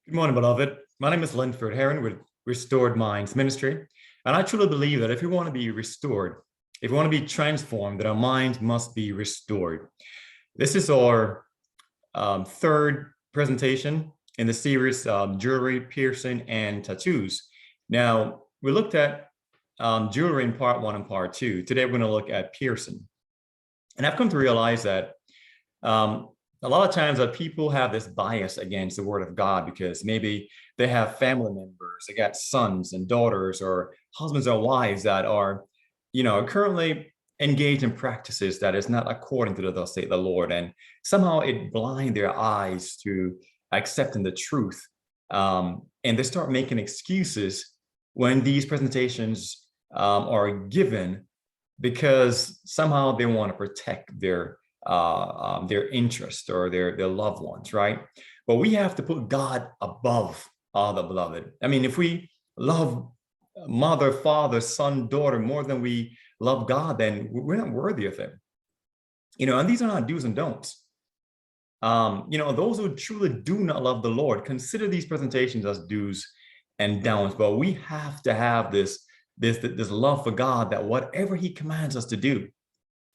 Good morning, beloved. My name is Linford Heron with Restored Minds Ministry. And I truly believe that if we want to be restored, if we want to be transformed, that our mind must be restored. This is our third presentation in the series Jewelry, Piercing, and Tattoos. Now, we looked at jewelry in part one and part two. Today, we're going to look at piercing. And I've come to realize that a lot of times that people have this bias against the word of God because maybe they have family members, they got sons and daughters or husbands or wives that are, currently engaged in practices that is not according to the thus saith the Lord. And somehow it blinds their eyes to accepting the truth. And they start making excuses when these presentations are given because somehow they want to protect their interest or their loved ones, right? But we have to put God above all the beloved. I mean, if we love mother, father, son, daughter more than we love God, then we're not worthy of him. And these are not do's and don'ts. Those who truly do not love the Lord, consider these presentations as do's and don'ts. But we have to have this love for God that whatever he commands us to do,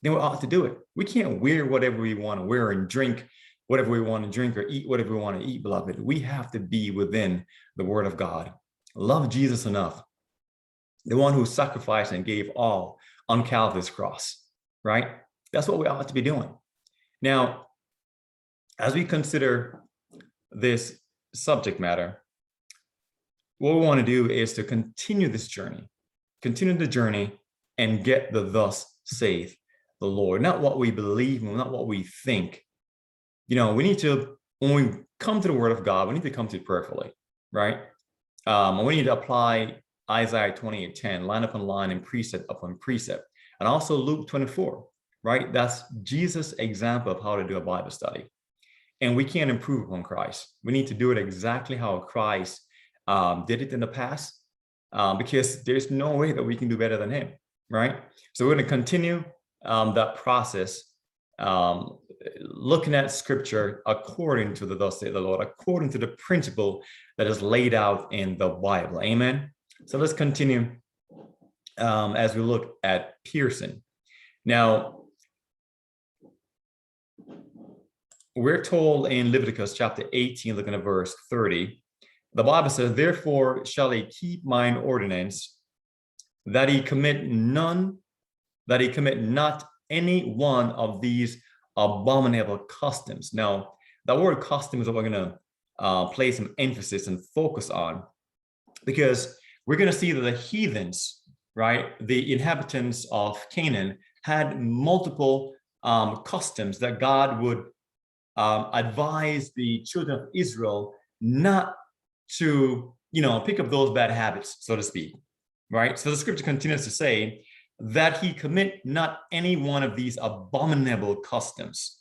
then we ought to do it. We can't wear whatever we want to wear and drink whatever we want to drink or eat whatever we want to eat, beloved. We have to be within the word of God. Love Jesus enough, the one who sacrificed and gave all on Calvary's cross, right? That's what we ought to be doing. Now, as we consider this subject matter, what we want to do is to continue this journey, and get the thus saith the Lord, not what we believe, not what we think. We need to, when we come to the word of God, we need to come to it prayerfully, right? We need to apply Isaiah 28:10, line upon line and precept upon precept. And also Luke 24, right? That's Jesus' example of how to do a Bible study. And we can't improve upon Christ. We need to do it exactly how Christ did it in the past, because there's no way that we can do better than him, right? So we're going to continue that process, looking at scripture according to the thus saith the Lord, according to the principle that is laid out in the Bible. Amen. So let's continue as we look at piercing. Now, we're told in Leviticus chapter 18, looking at verse 30, the Bible says, therefore shall he keep mine ordinance, that he commit not any one of these abominable customs. Now, that word custom is what we're going to place some emphasis and focus on, because we're going to see that the heathens, right, the inhabitants of Canaan, had multiple customs that God would advise the children of Israel not to, pick up those bad habits, so to speak, right? So the scripture continues to say that he commit not any one of these abominable customs,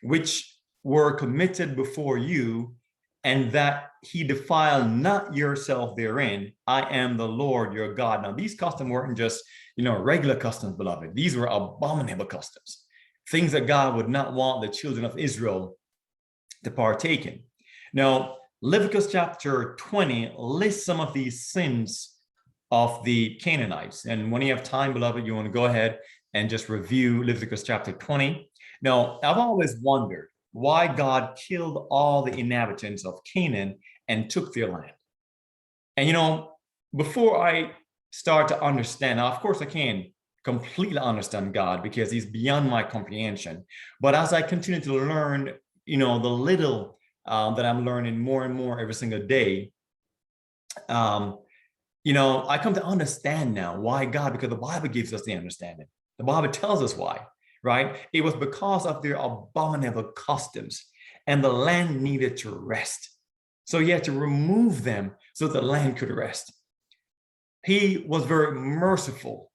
which were committed before you, and that he defile not yourself therein. I am the Lord your God. Now, these customs weren't just, regular customs, beloved. These were abominable customs, things that God would not want the children of Israel to partake in. Now, Leviticus chapter 20 lists some of these sins of the Canaanites. And when you have time, beloved, you want to go ahead and just review Leviticus chapter 20. Now, I've always wondered why God killed all the inhabitants of Canaan and took their land. And, before I start to understand, now, of course, I can't completely understand God because he's beyond my comprehension. But as I continue to learn, the little that I'm learning more and more every single day, I come to understand now why God, because the Bible gives us the understanding. The Bible tells us why, right? It was because of their abominable customs, and the land needed to rest. So he had to remove them so the land could rest. He was very merciful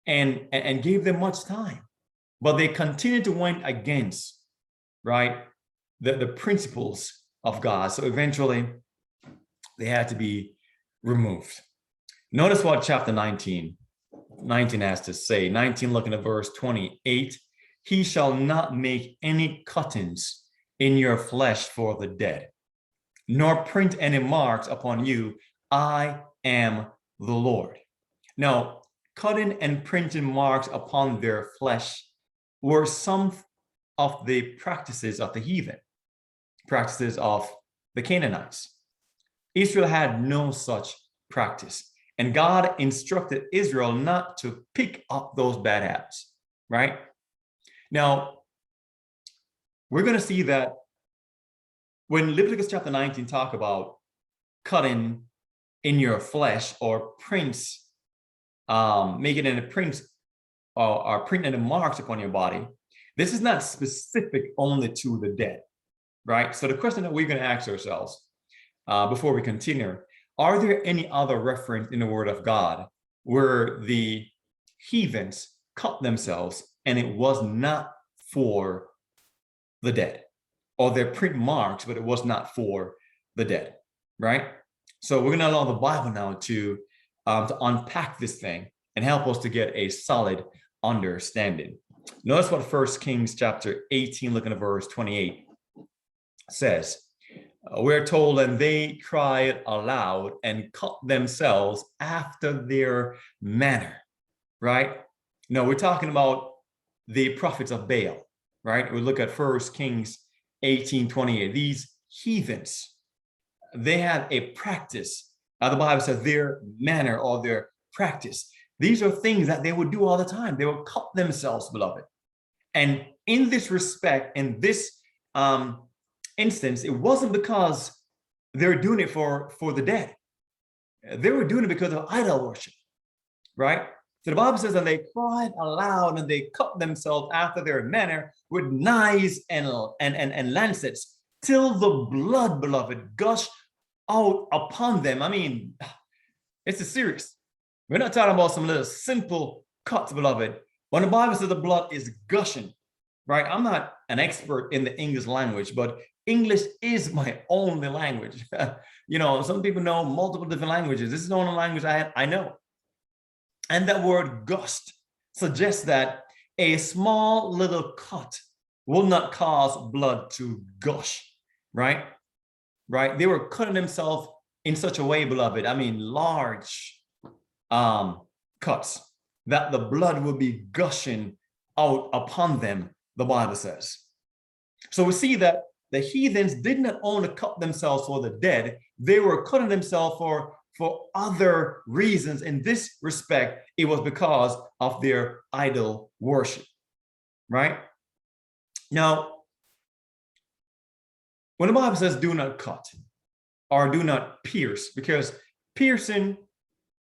and gave them much time, but they continued to went against, right, the principles of God. So eventually they had to be removed. Notice what chapter 19 has to say. 19, looking at verse 28, he shall not make any cuttings in your flesh for the dead. nor print any marks upon you. I am the Lord. Now, cutting and printing marks upon their flesh were some of the practices of the heathen, practices of the Canaanites. Israel had no such practice. And God instructed Israel not to pick up those bad habits, right? Now, we're going to see that when Leviticus chapter 19 talk about cutting in your flesh or prints, making any prints or printing any marks upon your body, this is not specific only to the dead, right? So the question that we're going to ask ourselves before we continue, are there any other reference in the Word of God where the heathens cut themselves and it was not for the dead? Or their print marks, but it was not for the dead, right? So we're going to allow the Bible now to unpack this thing and help us to get a solid understanding. Notice what 1 Kings chapter 18, looking at verse 28, says. We're told, and they cried aloud and cut themselves after their manner, right? No, we're talking about the prophets of Baal, right? We look at 1 Kings 18:28. These heathens, they had a practice. The Bible says their manner or their practice. These are things that they would do all the time. They would cut themselves, beloved. And in this respect, in this instance, it wasn't because they were doing it for the dead. They were doing it because of idol worship, right? So the Bible says, and they cried aloud and they cut themselves after their manner with knives and lancets till the blood, beloved, gushed out upon them. I mean, it's serious. We're not talking about some little simple cuts, beloved. When the Bible says the blood is gushing, right? I'm not an expert in the English language, but English is my only language. You know, some people know multiple different languages. This is the only language I know. And that word gushed suggests that a small little cut will not cause blood to gush, right? Right? They were cutting themselves in such a way, beloved. I mean, large cuts that the blood will be gushing out upon them, the Bible says. So we see that the heathens did not only cut themselves for the dead, they were cutting themselves for other reasons. In this respect, it was because of their idol worship, right? Now, when the Bible says do not cut or do not pierce, because piercing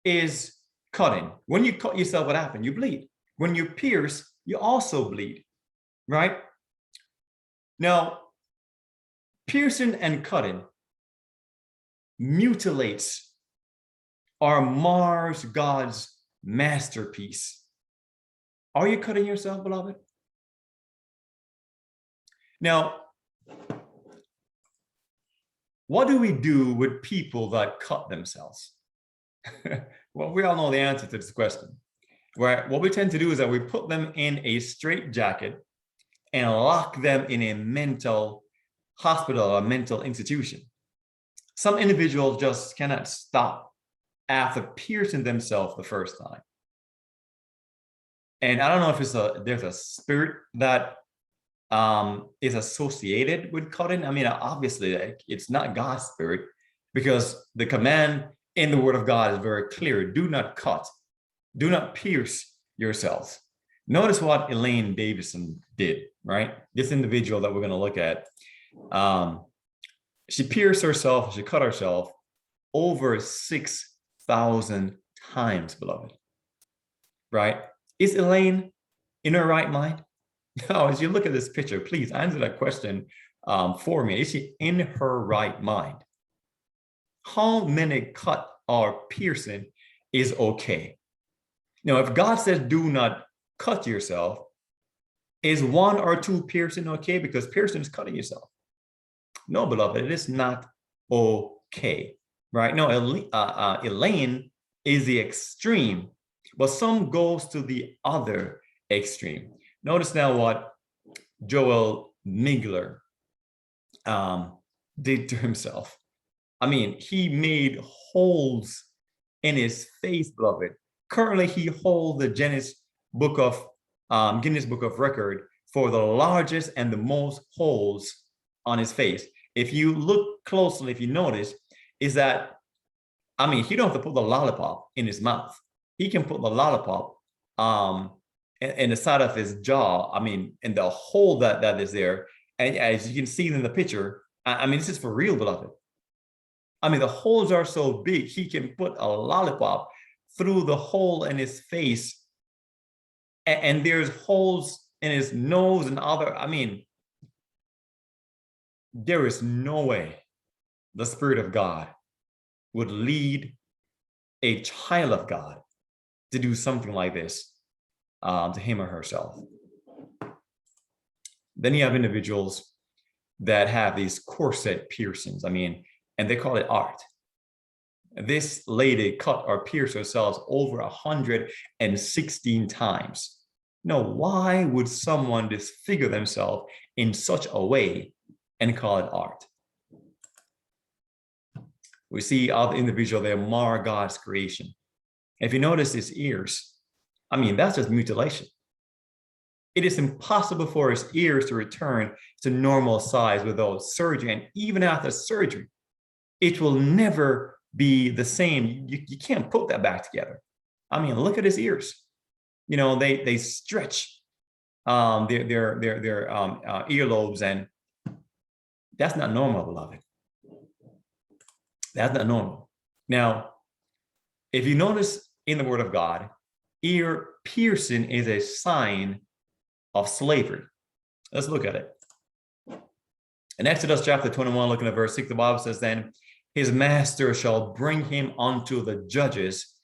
is cutting. When you cut yourself, what happens? You bleed. When you pierce, you also bleed, right? Now, piercing and cutting mutilates or mars God's masterpiece. Are you cutting yourself, beloved? Now, what do we do with people that cut themselves? Well, we all know the answer to this question. Right? What we tend to do is that we put them in a straitjacket and lock them in a mental hospital or mental institution. Some individuals just cannot stop after piercing themselves the first time. And I don't know if there's a spirit that is associated with cutting. I mean, obviously, it's not God's spirit, because the command in the Word of God is very clear. Do not cut. Do not pierce yourselves. Notice what Elaine Davison did, right? This individual that we're going to look at. She pierced herself, she cut herself over 6,000 times, beloved. Right? Is Elaine in her right mind? No, as you look at this picture, please answer that question for me. Is she in her right mind? How many cut or piercing is okay? Now, if God says do not cut yourself, is 1 or 2 piercing okay? Because piercing is cutting yourself. No, beloved, it is not okay, right? No, Elaine is the extreme, but some goes to the other extreme. Notice now what Joel Migler did to himself. I mean, he made holes in his face, beloved. Currently, he holds the Guinness Book of Record for the largest and the most holes on his face. If you look closely, if you notice, is that, I mean, he don't have to put the lollipop in his mouth. He can put the lollipop in the side of his jaw. I mean, in the hole that is there. And as you can see in the picture, I mean, this is for real, beloved. I mean, the holes are so big, he can put a lollipop through the hole in his face. And there's holes in his nose and other, I mean, there is no way the Spirit of God would lead a child of God to do something like this to him or herself. Then you have individuals that have these corset piercings. I mean, and they call it art. This lady cut or pierced herself over 116 times. Now, why would someone disfigure themselves in such a way and call it art? We see other individuals, they mar God's creation. If you notice his ears, I mean, that's just mutilation. It is impossible for his ears to return to normal size without surgery. And even after surgery, it will never be the same. You can't put that back together. I mean, look at his ears. You know, they stretch their earlobes, and that's not normal, beloved. That's not normal. Now, if you notice in the Word of God, ear piercing is a sign of slavery. Let's look at it. In Exodus chapter 21, looking at verse 6, the Bible says, then his master shall bring him unto the judges.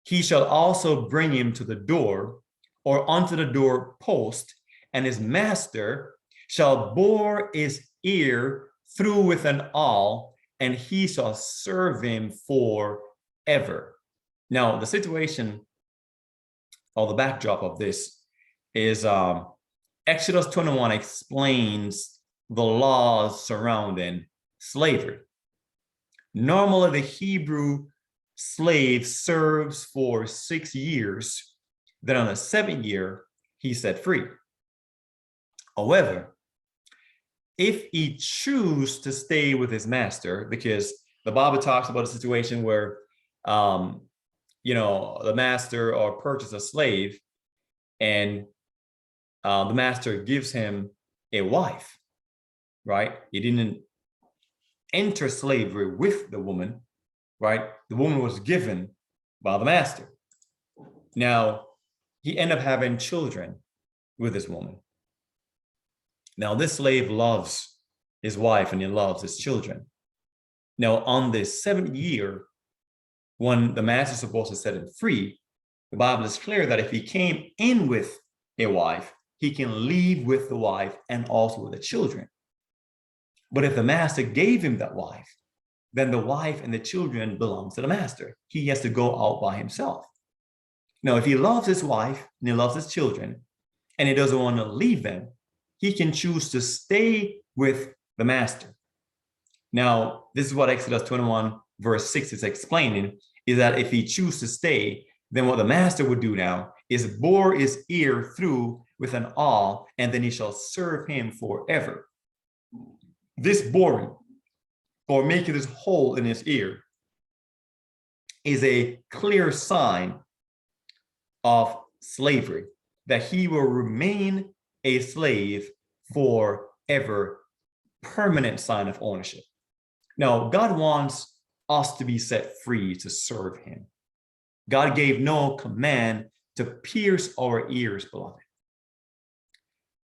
He shall also bring him to the door or unto the door post, and his master shall bore his ear through with an awl, and he shall serve him forever. Now, the situation or the backdrop of this is Exodus 21 explains the laws surrounding slavery. Normally, the Hebrew slave serves for 6 years. Then on the 7th year, he's set free. However, if he chooses to stay with his master, because the Bible talks about a situation where, you know, the master or purchase a slave, and the master gives him a wife, right? He didn't enter slavery with the woman, right? The woman was given by the master. Now, he ended up having children with this woman. Now, this slave loves his wife and he loves his children. Now, on the 7th year, when the master is supposed to set him free, the Bible is clear that if he came in with a wife, he can leave with the wife and also with the children. But if the master gave him that wife, then the wife and the children belongs to the master. He has to go out by himself. Now, if he loves his wife and he loves his children and he doesn't want to leave them, he can choose to stay with the master. Now, this is what Exodus 21 verse 6 is explaining, is that if he chooses to stay, then what the master would do now is bore his ear through with an awl, and then he shall serve him forever. This boring or making this hole in his ear is a clear sign of slavery, that he will remain a slave forever, permanent sign of ownership. Now, God wants us to be set free to serve him. God gave no command to pierce our ears, beloved.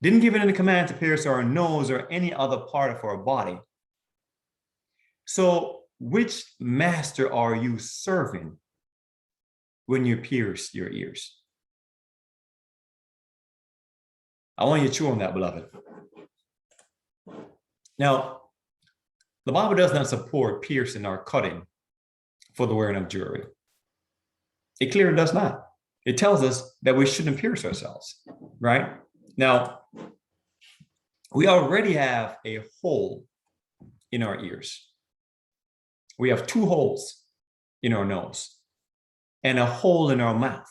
Didn't give any command to pierce our nose or any other part of our body. So, which master are you serving when you pierce your ears? I want you to chew on that, beloved. Now, the Bible does not support piercing or cutting for the wearing of jewelry. It clearly does not. It tells us that we shouldn't pierce ourselves, right? Now, we already have a hole in our ears. we have two holes in our nose and a hole in our mouth.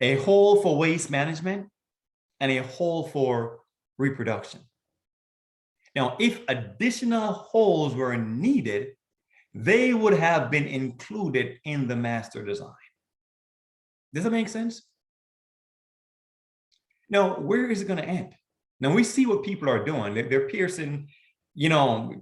A hole for waste management and a hole for reproduction. Now, if additional holes were needed, they would have been included in the master design. Does that make sense? Now, where is it going to end? Now we see what people are doing. They're piercing,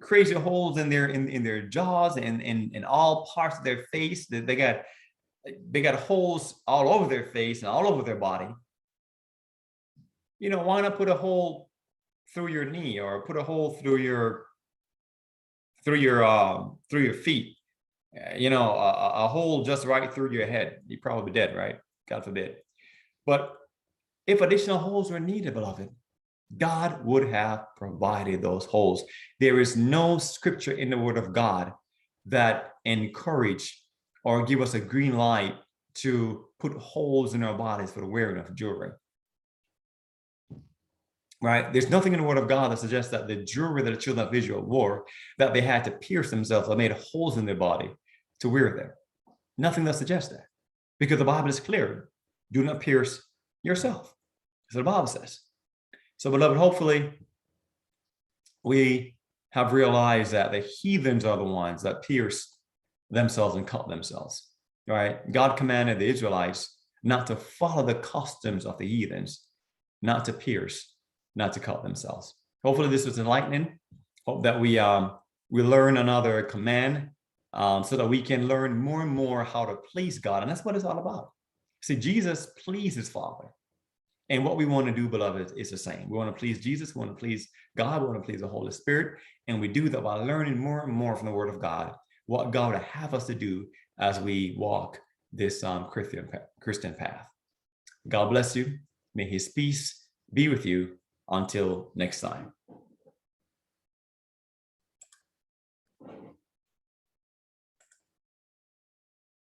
crazy holes in their jaws and in all parts of their face. They got holes all over their face and all over their body. Why not put a hole through your knee or put a hole through your feet? A hole just right through your head. You're probably dead, right? God forbid. But if additional holes were needed, beloved, God would have provided those holes. There is no scripture in the Word of God that encourage or give us a green light to put holes in our bodies for the wearing of jewelry. Right? There's nothing in the Word of God that suggests that the jewelry that the children of Israel wore, that they had to pierce themselves or made holes in their body to wear them. Nothing that suggests that. Because the Bible is clear. Do not pierce yourself. That's what the Bible says. So, beloved, hopefully we have realized that the heathens are the ones that pierce themselves and cut themselves, right? God commanded the Israelites not to follow the customs of the heathens, not to pierce, not to cut themselves. Hopefully this was enlightening. Hope that we learn another command so that we can learn more and more how to please God. And that's what it's all about. See, Jesus pleased his Father. And what we want to do, beloved, is the same. We want to please Jesus. We want to please God. We want to please the Holy Spirit. And we do that by learning more and more from the Word of God, what God would have us to do as we walk this Christian path. God bless you. May his peace be with you until next time.